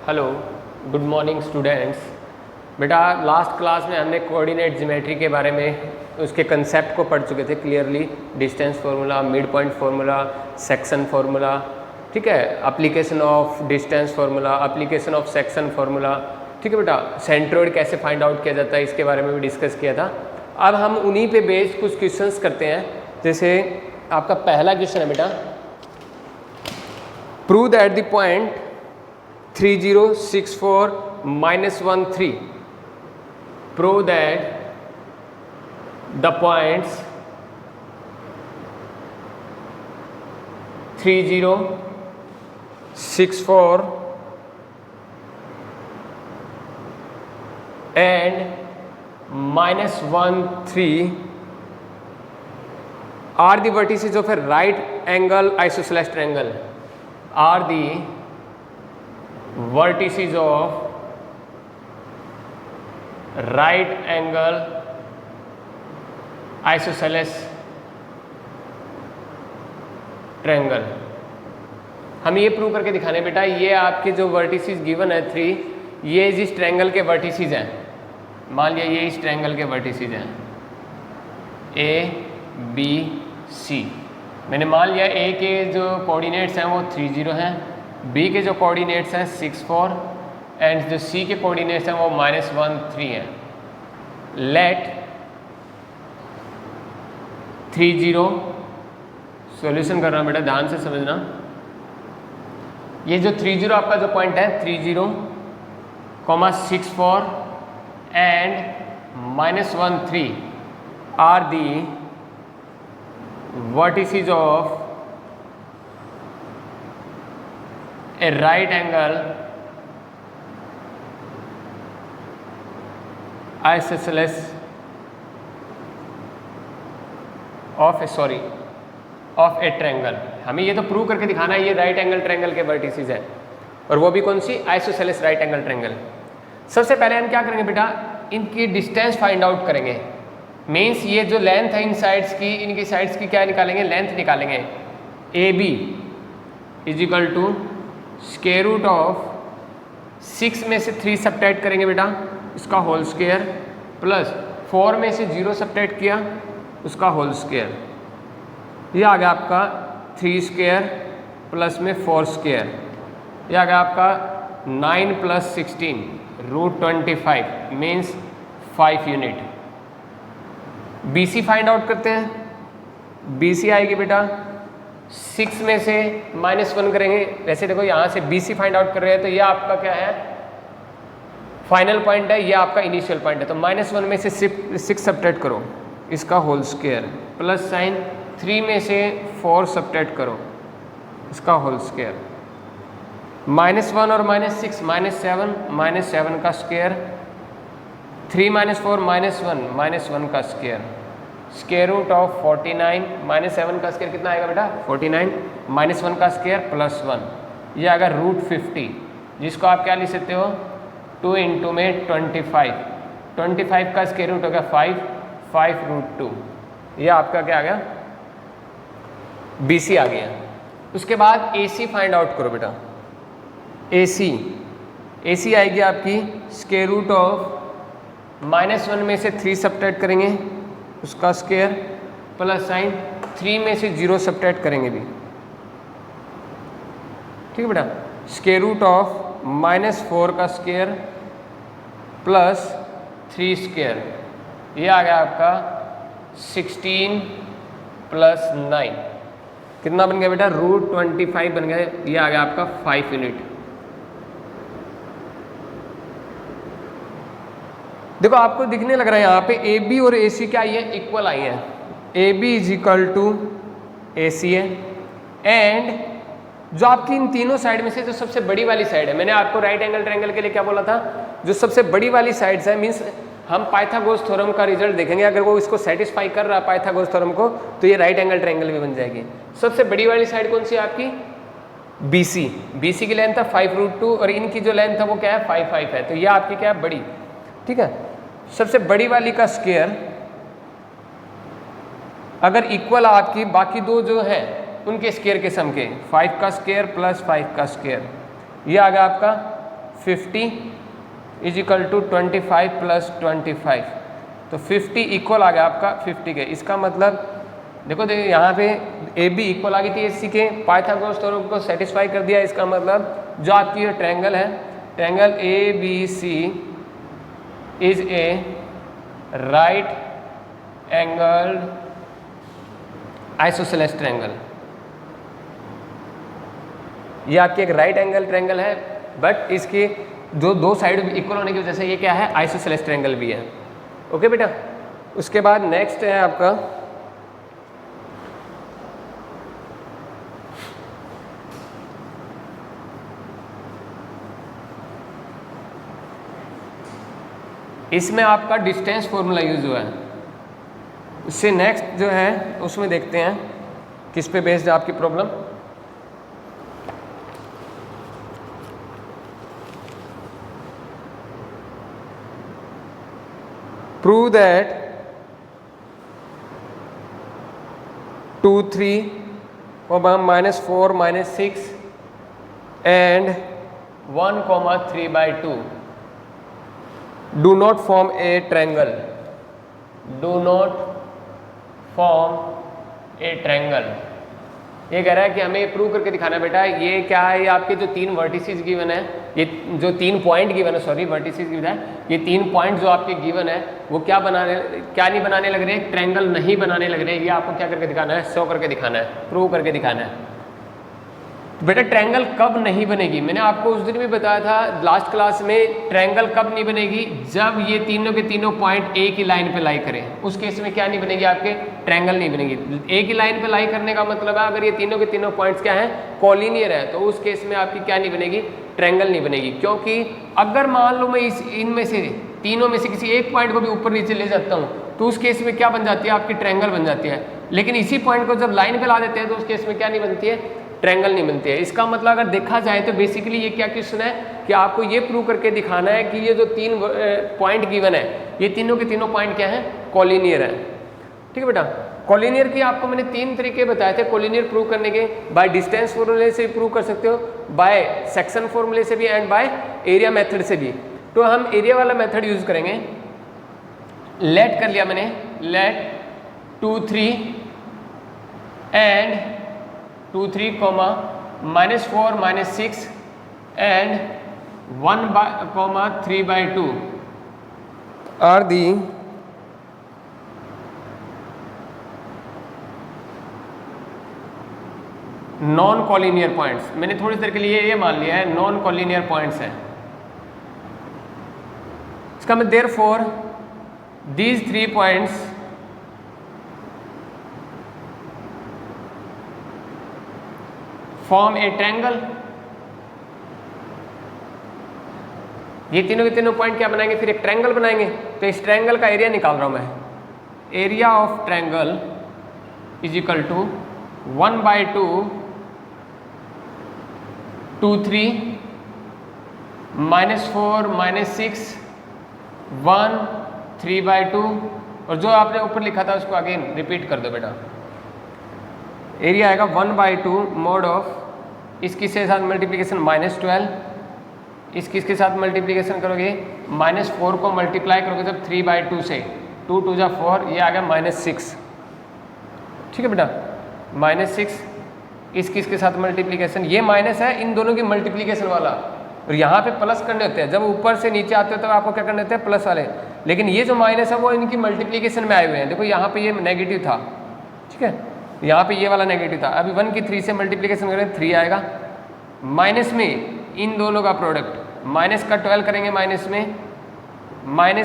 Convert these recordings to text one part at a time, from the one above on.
Hello, good morning students. बेटा last class में हमने कोऑर्डिनेट ज्योमेट्री के बारे में उसके कंसेप्ट को पढ़ चुके थे clearly. Distance formula, mid point formula, section formula, ठीक है, application of distance formula, application of section formula, ठीक है बेटा। सेंट्रोइड कैसे फाइंड आउट किया जाता है इसके बारे में भी डिस्कस किया था। अब हम उन्हीं पे बेस्ड कुछ क्वेश्चंस करते हैं। जैसे आपका पहला क्वेश्चन है बेटा, prove that the point 3064 -13, prove that the points 3064 and -13 are the vertices of a right angle isosceles triangle, are the vertices of right angle isosceles triangle। हम ये प्रूव करके दिखाने बेटा, ये आपके जो वर्टिसेस गिवन है 3, ये इस ट्रायंगल के वर्टिसेस हैं। मान लिया ये इस ट्रायंगल के वर्टिसेस हैं A B C। मैंने मान लिया A के जो कोऑर्डिनेट्स हैं वो 30 हैं, B के जो कोऑर्डिनेट्स हैं 64 एंड जो C के कोऑर्डिनेट्स हैं वो -13 हैं। लेट 30, सॉल्यूशन कर रहा हूँ बेटा, ध्यान से समझना। ये जो 30 आपका जो पॉइंट है 30, 64 and -13 are the vertices of a right angle isosceles of a triangle। हमें ये तो प्रूव करके दिखाना है ये राइट एंगल ट्रायंगल के वर्टिसेस है, और वो भी कौन सी, आइसोसेलेस राइट एंगल ट्रायंगल। सबसे पहले हम क्या करेंगे बेटा, इनकी डिस्टेंस फाइंड आउट करेंगे। मीन्स ये जो लेंथ है इन साइड्स की, इनकी साइड्स की क्या निकालेंगे, लेंथ निकालेंगे। A B is equal to square root of 6 में से 3 सब्ट्रैक्ट करेंगे बेटा, इसका होल स्क्वायर, प्लस 4 में से 0 सब्ट्रैक्ट किया उसका होल स्क्वायर। ये आ गया आपका 3 स्क्वायर प्लस में 4 स्क्वायर। ये आ गया आपका 9 + 16 √25 means 5 unit. BC find out करते हैं। BC आएगी बेटा 6 में से -1 करेंगे। वैसे देखो यहाँ से BC फाइंड आउट कर रहे हैं तो ये आपका क्या है, फाइनल पॉइंट है, ये आपका इनिशियल पॉइंट है। तो -1 में से 6 सब्ट्रैक्ट करो, इसका होल स्क्वायर, प्लस साइन 3 में से 4 सब्ट्रैक्ट करो, इसका होल स्क्वायर, -1 और -6 -7 का स्क्वायर, 3 - 4 -1 का स्क्वायर, स्क्वायर रूट ऑफ 49 -7 का स्क्वायर कितना आएगा बेटा 49, -1 का स्क्वायर +1, ये आएगा √50, जिसको आप क्या लिख सकते हो 2 × में 25 का स्क्वायर रूट हो गया 5 √2। ये आपका क्या आ गया, BC आ गया। उसके बाद AC फाइंड आउट करो बेटा। AC आएगी आपकी स्क्वायर रूट ऑफ -1 में से 3 सब्ट्रैक्ट करेंगे उसका स्क्वायर, प्लस साइन 3 में से 0 सब्ट्रैक्ट करेंगे भी, ठीक है बेटा, स्क्वायर रूट ऑफ -4 का स्क्वायर प्लस 3 स्क्वायर। ये आ गया आपका 16 + 9 कितना बन गया बेटा √25 बन गया। ये आ गया आपका 5 यूनिट। देखो आपको दिखने लग रहा है यहाँ पे AB और AC क्या आई है, इक्वल आई है। AB is equal to AC है, एंड जो आपकी इन तीनों साइड में से जो सबसे बड़ी वाली साइड है, मैंने आपको राइट एंगल ट्रायंगल के लिए क्या बोला था, जो सबसे बड़ी वाली साइड्स है, मीन्स हम पाइथागोरस थ्योरम का रिजल्ट देखेंगे, अगर वो इसको सेटिस्फाई कर रहा है पाइथागोरस थ्योरम को तो ये राइट एंगल ट्रायंगल भी बन जाएगी। सबसे बड़ी वाली साइड कौन सी है आपकी, BC की लेंथ है 5 √2 और इनकी जो लेंथ है वो क्या है 5 है, तो ये आपकी क्या है बड़ी, ठीक है। सबसे बड़ी वाली का स्क्वायर अगर इक्वल आपकी बाकी दो जो है उनके स्क्वायर के सम के 5 का स्क्वायर प्लस 5 का स्क्वायर, ये आ गया आपका 50 इज इक्वल टू 25 प्लस 25, तो 50 इक्वल आ गया आपका 50 के। इसका मतलब देखो यहाँ पे ए बी इक्वल आ गई थी एसी के, पाइथागोरस थ्योरम को सेटिस्फाई कर दिया। इसका मतलब जो आपकी ये ट्रायंगल है, triangle A B C is a right angled isosceles triangle. ये आपकी एक राइट एंगल ट्रायंगल है, बट इसके जो दो साइड इक्वल होने की वजह से ये क्या है, आइसोसेलेस ट्रायंगल भी है। ओके बेटा, उसके बाद नेक्स्ट है आपका इसमें आपका डिस्टेंस फॉर्मूला यूज हुआ है। उससे नेक्स्ट जो है उसमें देखते हैं किस पे बेस्ड है आपकी problem. Prove that 2 3 -4 -6 and 1,3/2 do not form a triangle, do not form a triangle। ये कह रहा है कि हमें प्रूव करके दिखाना है बेटा। ये क्या है, ये आपके जो 3 वर्टिसेस गिवन है, ये जो 3 पॉइंट गिवन है, सॉरी वर्टिसेस गिवन है, ये 3 पॉइंट जो आपके गिवन है वो क्या नहीं बनाने लग रहे, ट्रायंगल नहीं बनाने लग रहे। ये आपको क्या करके दिखाना है, शो करके दिखाना है, प्रूव करके दिखाना है। तो बेटा ट्रायंगल कब नहीं बनेगी, मैंने आपको उस दिन भी बताया था लास्ट क्लास में, ट्रायंगल कब नहीं बनेगी, जब ये तीनों के तीनों पॉइंट एक ही लाइन पे लाई करें। उस केस में क्या नहीं बनेगी, आपके ट्रायंगल नहीं बनेगी। एक ही लाइन पे लाई करने का मतलब है अगर ये तीनों के तीनों पॉइंट्स क्या हैं, कॉलिनियर है, तो उस केस में आपकी क्या नहीं बनेगी, ट्रायंगल नहीं बनेगी। क्योंकि अगर मान लो मैं इनमें से तीनों में से किसी एक पॉइंट को भी ऊपर नीचे ले जाता हूँ तो उस केस में क्या बन जाती है, आपकी ट्रायंगल बन जाती है। लेकिन इसी पॉइंट को जब लाइन पे ला देते हैं तो उस केस में क्या नहीं बनती है, ट्रायंगल नहीं बनती है। इसका मतलब अगर देखा जाए तो बेसिकली ये क्या क्वेश्चन है कि आपको ये प्रूव करके दिखाना है कि ये जो 3 पॉइंट गिवन है, ये तीनों के तीनों पॉइंट क्या है, कॉलिनियर है। ठीक है बेटा, कॉलिनियर की आपको मैंने 3 तरीके बताए थे कॉलिनियर प्रूव करने के। बाय डिस्टेंस फॉर्मूले से प्रूव कर सकते हो, बाय सेक्शन फॉर्मूले से भी, एंड बाय एरिया मेथड से भी। तो हम एरिया वाला मेथड यूज करेंगे। लेट कर लिया मैंने, let 2 3 and 2 3, -4 -6 and 1,3/2 are the non collinear points. मैंने थोड़ी देर के लिए ये मान लिया है नॉन कॉलिनियर पॉइंट्स हैं। इसका मतलब therefore these 3 points form A triangle. ये तीनों के तीनों पॉइंट क्या बनाएंगे, फिर एक ट्रायंगल बनाएंगे। तो इस ट्रायंगल का एरिया निकाल रहा हूं मैं। Area of triangle is equal to 1/2 2 3 -4 -6 1 3/2, और जो आपने ऊपर लिखा था उसको अगेन रिपीट कर दो बेटा। एरिया आएगा 1/2 मोड ऑफ इसकी से साथ मल्टीप्लिकेशन -12, इसके साथ मल्टीप्लिकेशन करोगे -4 को मल्टीप्लाई करोगे जब 3/2 से, 2 2 जा 4, ये आ गया -6। ठीक है बेटा, -6 इसके साथ मल्टीप्लिकेशन, ये माइनस है इन दोनों की मल्टीप्लिकेशन वाला, और यहाँ पे प्लस करने होते हैं। जब ऊपर से नीचे आते हो तो आपको क्या करने होते हैं, प्लस वाले। लेकिन ये जो माइनस है वो इनकी मल्टीप्लिकेशन में आए हुए हैं। देखो यहाँ पे ये नेगेटिव था, ठीक है, यहाँ पे ये वाला नेगेटिव था। अभी 1 की 3 से मल्टीप्लिकेशन करें 3 आएगा। माइनस में इन दोनों का प्रोडक्ट, माइनस का 12 करेंगे माइनस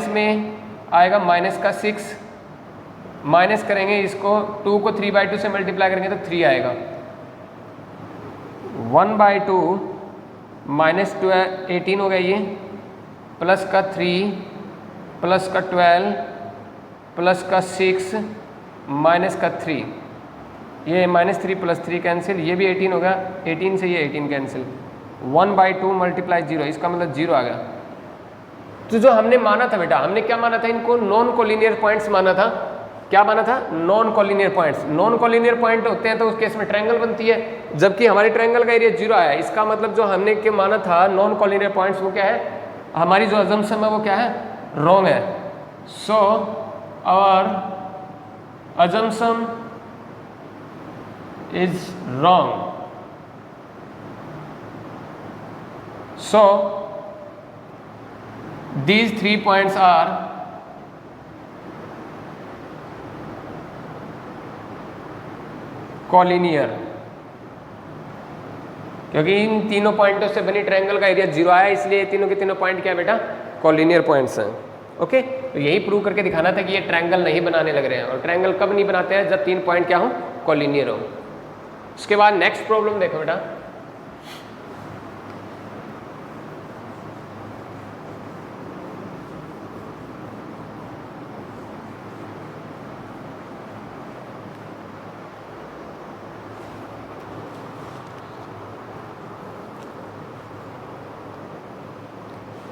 में आएगा माइनस का 6, माइनस करेंगे इसको 2 को 3/2 से मल्टीप्लाई करेंगे तो 3 आएगा। 1/2 -12 18 हो गया ये, प्लस का 3 प्लस का 12 प्लस का 6 माइनस का 3, ये -3 + 3 कैंसिल, ये भी 18 हो गया, 18 से ये 18 कैंसिल। 1/2 × 0, इसका मतलब 0 आ गया। तो जो हमने माना था बेटा, हमने क्या माना था, इनको नॉन कोलिनियर पॉइंट्स माना था। क्या माना था, non collinear points. Non collinear point होते हैं तो उस केस में ट्रायंगल बनती है, जबकि हमारे ट्रायंगल का एरिया 0 आया। इसका मतलब जो हमने के माना था नॉन कॉलिनियर पॉइंट्स वो क्या है, हमारी जो अजम्पशन है वो क्या है, रॉन्ग है। So our assumption is wrong. So these 3 points are collinear, क्योंकि इन तीनों पॉइंटों से बनी ट्रायंगल का एरिया 0 आया, इसलिए ये तीनों के तीनों पॉइंट क्या है बेटा, कॉलिनियर पॉइंट्स हैं। ओके, तो यही प्रूव करके दिखाना था कि ये ट्रायंगल नहीं बनाने लग रहे हैं। और ट्रायंगल कब नहीं बनाते हैं, जब 3 पॉइंट क्या हो, कॉलिनियर हो। उसके बाद नेक्स्ट प्रॉब्लम देखो बेटा,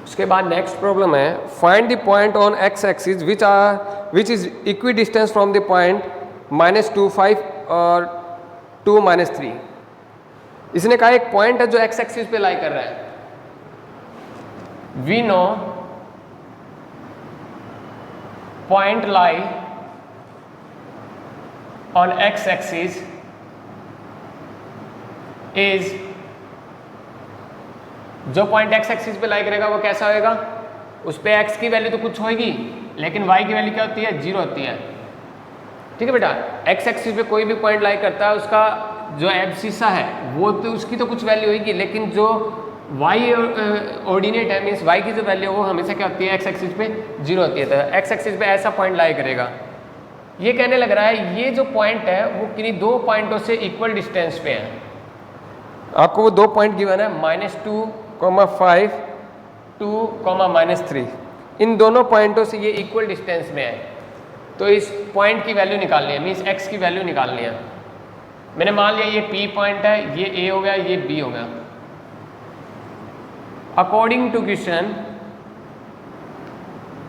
उसके बाद नेक्स्ट प्रॉब्लम है, find the point on X axis which is equi distance from the point -2, 5 और 2, -3। इसने कहा एक पॉइंट है जो एक्स एक्सिस पे लाई कर रहा है। We know point lie on X axis is, जो पॉइंट एक्स एक्सिस पे लाई करेगा वो कैसा होएगा, उस पे एक्स की वैल्यू तो कुछ होगी, लेकिन वाई की वैल्यू क्या होती है, 0 होती है। ठीक है बेटा, एक्स एक्सिस पे कोई भी पॉइंट लाई करता है, उसका जो एब्सिसा है वो तो उसकी तो कुछ वैल्यू होगी, लेकिन जो वाई ऑर्डिनेट है, मीन्स वाई की जो वैल्यू वो हमेशा क्या होती है, एक्स एक्सिस पे 0 होती है। तो एक्स एक्सिस पे ऐसा पॉइंट लाई करेगा। ये कहने लग रहा है ये जो पॉइंट है वो किन्हीं 2 पॉइंटों से इक्वल डिस्टेंस पे है। आपको वो 2 पॉइंट गिवन है, -2, 5, 2, -3। इन दोनों पॉइंटों से ये इक्वल डिस्टेंस में है। तो इस पॉइंट की वैल्यू निकालनी है, मीन्स एक्स की वैल्यू निकालनी है। मैंने मान लिया ये पी पॉइंट है, ये ए हो गया, ये बी हो गया। अकॉर्डिंग टू क्वेश्चन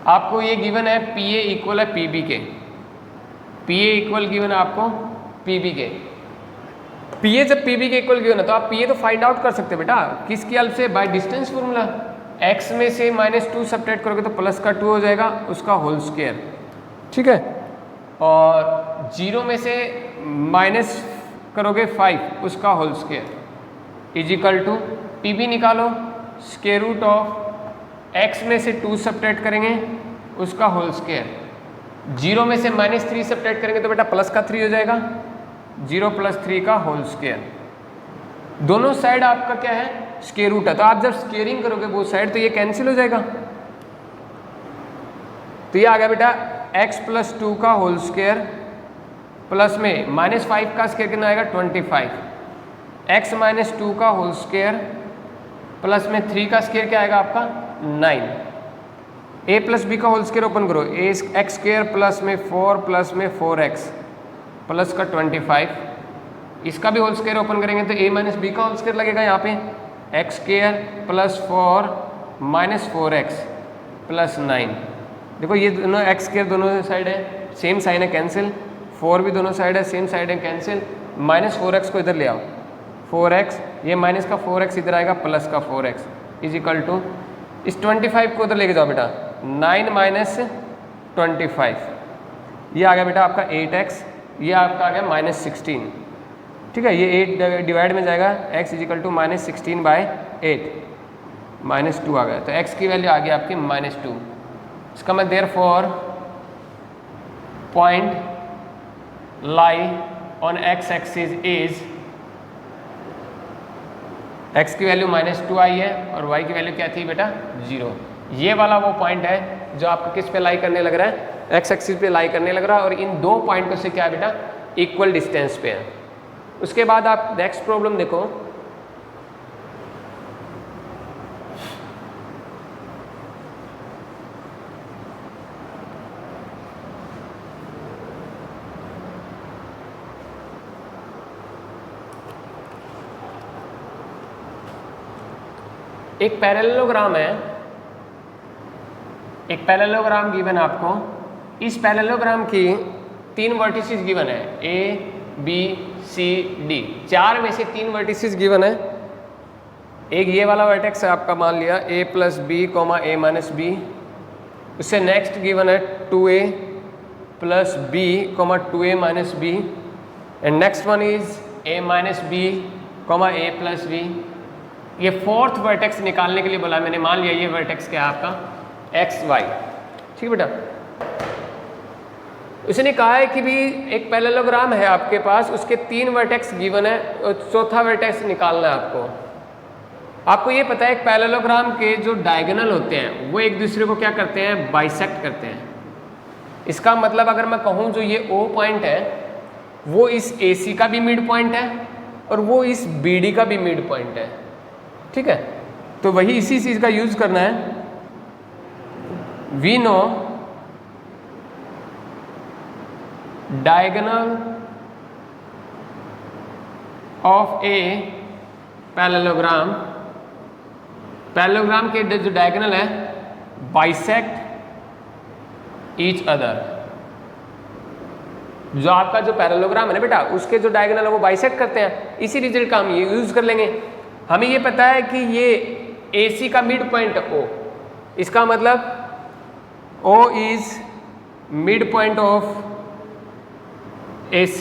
आपको ये गिवन है पी ए इक्वल है पी बी के, पी ए इक्वल गिवन है आपको पी बी के। पी ए जब पी बी के इक्वल गिवन है तो आप पी ए तो फाइंड आउट कर सकते हैं बेटा, किसकी हेल्प से, बाय डिस्टेंस फॉर्मूला। एक्स में से -2 सब्ट्रैक्ट करोगे तो +2 हो जाएगा, उसका होल स्क्वायर। ठीक है, और 0 में से माइनस करोगे 5, उसका whole square is equal to P B निकालो, स्क्वायर रूट ऑफ एक्स में से 2 सब्ट्रैक्ट करेंगे, उसका होल स्क्वायर। 0 में से -3 सब्ट्रैक्ट करेंगे तो बेटा +3 हो जाएगा, 0 + 3 का होल स्क्वायर। दोनों साइड आपका क्या है, स्क्वायर रूट है, तो आप जब स्क्वेयरिंग करोगे वो साइड तो ये कैंसिल हो जाएगा। तो ये आ गया बेटा x + 2 का होल स्क्वायर प्लस में -5 का स्क्वायर कितना आएगा, 25। x - 2 का होल स्क्वायर प्लस में 3 का स्क्वायर क्या आएगा आपका, 9। a + b का होल स्क्वायर ओपन करो, x² प्लस में 4 प्लस में 4x प्लस का 25। इसका भी होल स्क्वायर ओपन करेंगे तो a - b का होल स्क्वायर लगेगा यहाँ पे, x² + 4 - 4x प्लस 9। देखो ये दोनों x² दोनों साइड है, सेम साइन है, कैंसिल। 4 भी दोनों साइड है, सेम साइड है, कैंसिल। -4x को इधर ले आओ, 4x, ये माइनस का 4x इधर आएगा, प्लस का 4x इजिकल टू, इस 25 को उधर लेके जाओ बेटा, 9 - 25, ये आ गया बेटा आपका 8x, ये आपका आ गया -16। ठीक है, ये 8 डिवाइड में जाएगा, x इजिकल टू -16/8, -2 आ गया। तो x की वैल्यू आ गई आपकी -2। इसका मैं therefore point lie on x axis is, x की वैल्यू -2 आई है और y की वैल्यू क्या थी बेटा, 0। ये वाला वो पॉइंट है जो आपको किस पे लाई करने लग रहा है, x एक्सिस पे लाई करने लग रहा है, और इन 2 पॉइंटों से क्या है बेटा, इक्वल डिस्टेंस पे है। उसके बाद आप नेक्स्ट प्रॉब्लम देखो, एक पैरेललोग्राम है, एक पैरेललोग्राम गिवन है आपको। इस पैरेललोग्राम की 3 वर्टिसेस गिवन है, A, B, सी डी, 4 में से 3 वर्टिसेस गिवन है। एक ये वाला वर्टेक्स है आपका, मान लिया a plus B comma A minus B, उससे नेक्स्ट गिवन है 2a plus B comma 2a minus B, and next one is a minus B comma A plus B. ये फोर्थ वर्टेक्स निकालने के लिए बोला मैंने, मान लिया ये वर्टेक्स क्या है आपका एक्स वाई, ठीक है बेटा। उसने कहा है कि भी एक पैरेललोग्राम है आपके पास, उसके 3 वर्टेक्स गिवन है और चौथा वर्टेक्स निकालना है आपको। आपको ये पता है एक पैरेललोग्राम के जो डायगोनल होते हैं वो एक दूसरे को क्या करते हैं, बाइसेक्ट करते हैं। इसका मतलब अगर मैं कहूँ जो ये O पॉइंट है वो इस AC का भी मिड पॉइंट है और वो इस BD का भी मिड पॉइंट है, ठीक है। तो वही इसी चीज़ का यूज करना है। We know diagonal of a parallelogram, parallelogram के जो डायगोनल है बाइसेक्ट ईच अदर। जो आपका जो पैरेललोग्राम है ना बेटा, उसके जो डायगोनल है वो बाइसेक्ट करते हैं। इसी रिजल्ट का हम ये यूज कर लेंगे। हमें ये पता है कि ये AC का मिड पॉइंट O, इसका मतलब O is mid point of AC।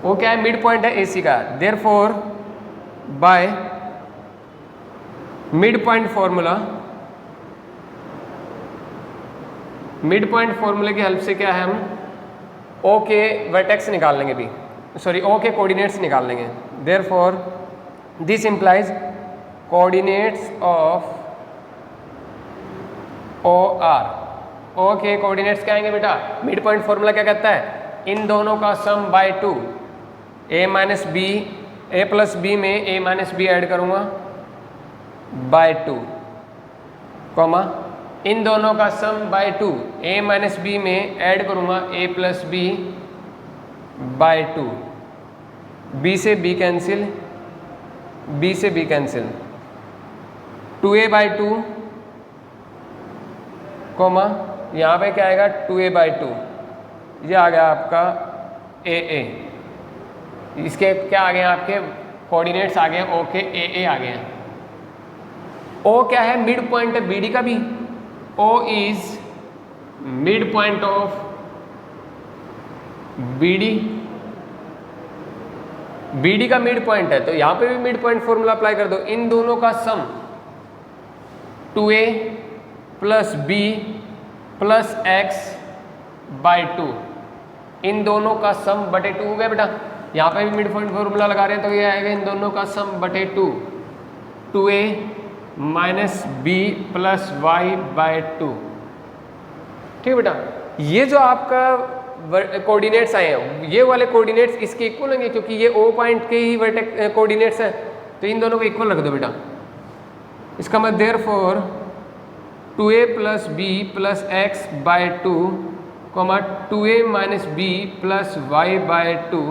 O क्या है, मिड पॉइंट है AC का। Therefore by mid point formula, mid point फॉर्मूले की हेल्प से क्या है, हम O के वर्टेक्स निकाल लेंगे भी, सॉरी O के कोऑर्डिनेट्स निकाल लेंगे। Therefore this implies coordinates of OR। O के कोऑर्डिनेट्स क्या आएंगे बेटा, मिड पॉइंट फॉर्मूला क्या कहता है, इन दोनों का sum by 2, a minus B, A plus B में a माइनस बी ऐड करूँगा बाय 2, कॉमा इन दोनों का sum by 2, a minus B में ऐड करूँगा a plus B by 2, b से b कैंसिल, b से b cancel, 2a by 2 comma यहाँ पे क्या आएगा 2a बाई 2, ये आ गया आपका a। इसके क्या आ गए आपके कोऑर्डिनेट्स आ गए O के a आ गए हैं। O क्या है, मिड पॉइंट है BD का भी। O is mid point of BD, BD का मिड पॉइंट है तो यहाँ पे भी मिड पॉइंट फॉर्मूला अप्लाई कर दो। इन दोनों का सम 2a plus b plus x by 2, इन दोनों का सम बटे 2 हो गया बेटा। यहाँ पे भी मिड पॉइंट फॉर्मूला लगा रहे हैं तो ये आएगा इन दोनों का सम बटे 2, 2a minus b plus y by 2, ठीक है बेटा। ये जो आपका कोऑर्डिनेट्स आए हैं ये वाले कोऑर्डिनेट्स इसके इक्वल होंगे क्योंकि ये O पॉइंट के ही वर्टेक्स कोऑर्डिनेट्स हैं, तो इन दोनों को इक्वल रख दो बेटा। इसका मतलब therefore 2a plus b plus x by 2 comma 2a minus b plus y by 2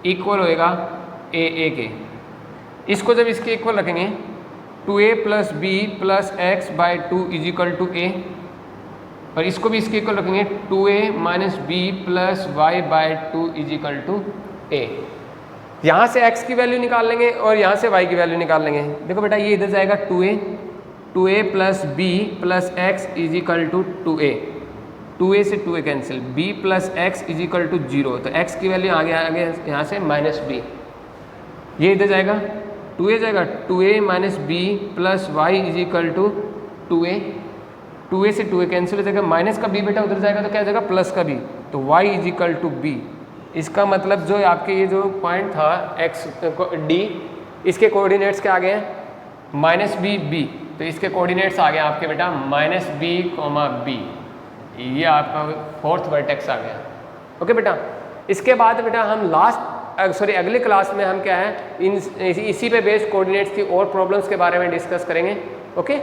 equal होएगा a के। इसको जब इसके इक्वल रखेंगे 2a plus b plus x by 2 is equal to a, और इसको भी इसके इक्वल रखेंगे 2a minus B plus Y by 2 is equal to a। यहाँ से x की वैल्यू निकाल लेंगे और यहाँ से y की वैल्यू निकाल लेंगे। देखो बेटा ये इधर जाएगा 2a plus B plus X is equal to 2a, 2a से 2a cancel, b plus X is equal to 0, तो x की वैल्यू आगे यहाँ से माइनस b, ये इधर जाएगा 2a जाएगा 2a minus B plus Y is equal to 2a, 2a से 2a कैंसिल हो जाएगा, माइनस का b बेटा उधर जाएगा तो क्या हो जाएगा प्लस का b, तो y is equal to b। इसका मतलब जो आपके ये जो पॉइंट था x d, इसके कोऑर्डिनेट्स क्या आ गए हैं माइनस बी बी, तो इसके कोऑर्डिनेट्स आ गए आपके बेटा माइनस बी कॉमा बी, ये आपका फोर्थ वर्टेक्स आ गया। ओके बेटा, इसके बाद बेटा हम अगले क्लास में हम क्या है इसी पे बेस्ड कोऑर्डिनेट्स की और प्रॉब्लम्स के बारे में डिस्कस करेंगे। ओके।